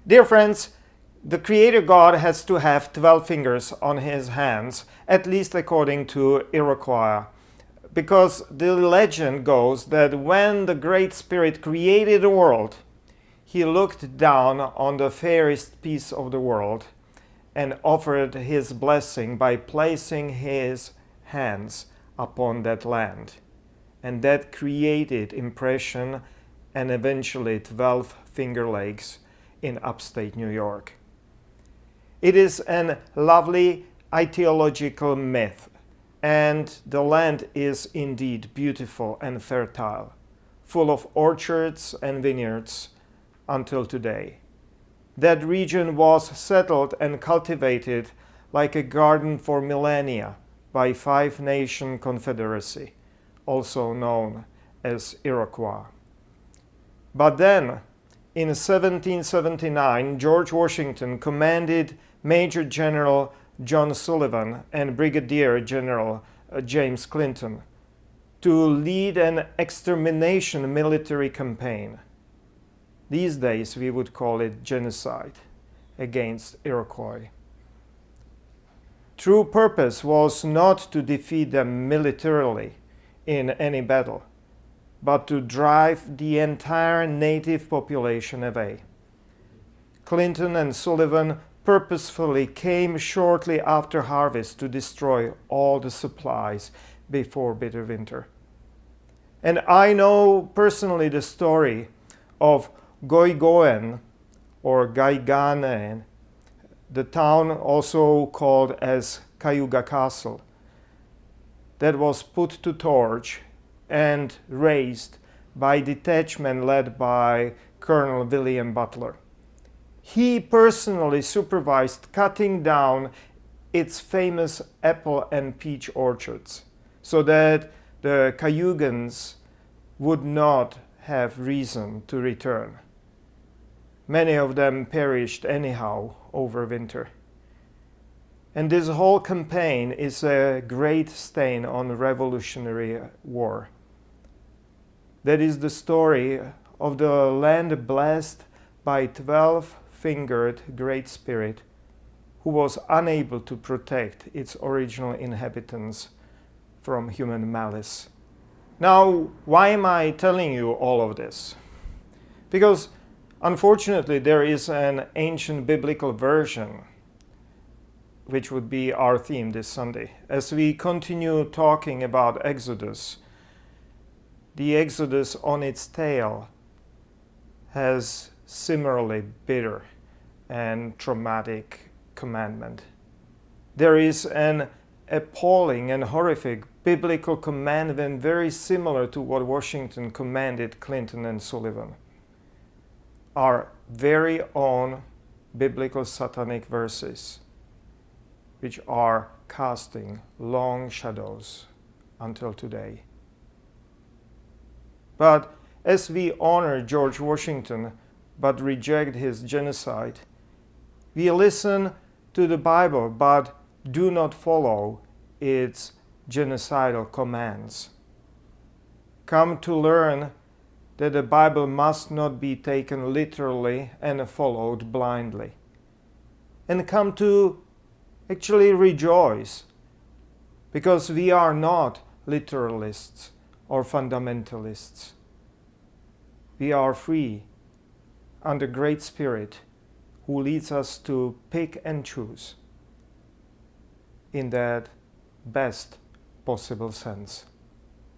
Dear friends, the Creator God has to have 12 fingers on his hands, at least according to Iroquois, because the legend goes that when the Great Spirit created the world, he looked down on the fairest piece of the world and offered his blessing by placing his hands upon that land. And that created impression and eventually 12 Finger Lakes in upstate New York. It is a lovely ideological myth, and the land is indeed beautiful and fertile, full of orchards and vineyards until today. That region was settled and cultivated like a garden for millennia by Five Nation Confederacy, also known as Iroquois. But then, in 1779, George Washington commanded Major General John Sullivan and Brigadier General James Clinton to lead an extermination military campaign. These days we would call it genocide against Iroquois. True purpose was not to defeat them militarily in any battle, but to drive the entire native population away. Clinton and Sullivan purposefully came shortly after harvest to destroy all the supplies before bitter winter. And I know personally the story of Goigoen or Gaiganen, the town also called as Cayuga Castle, that was put to torch and razed by a detachment led by Colonel William Butler. He personally supervised cutting down its famous apple and peach orchards so that the Cayugans would not have reason to return. Many of them perished anyhow over winter. And this whole campaign is a great stain on the Revolutionary War. That is the story of the land blessed by 12-fingered Great Spirit who was unable to protect its original inhabitants from human malice. Now, why am I telling you all of this? Because unfortunately there is an ancient biblical version which would be our theme this Sunday. As we continue talking about Exodus, the Exodus on its tail has similarly bitter and traumatic commandment. There is an appalling and horrific biblical commandment very similar to what Washington commanded Clinton and Sullivan. Our very own biblical satanic verses, which are casting long shadows until today. But as we honor George Washington but reject his genocide, we listen to the Bible but do not follow its genocidal commands. Come to learn that the Bible must not be taken literally and followed blindly. And come to actually rejoice, because we are not literalists or fundamentalists. We are free under Great Spirit who leads us to pick and choose in that best possible sense.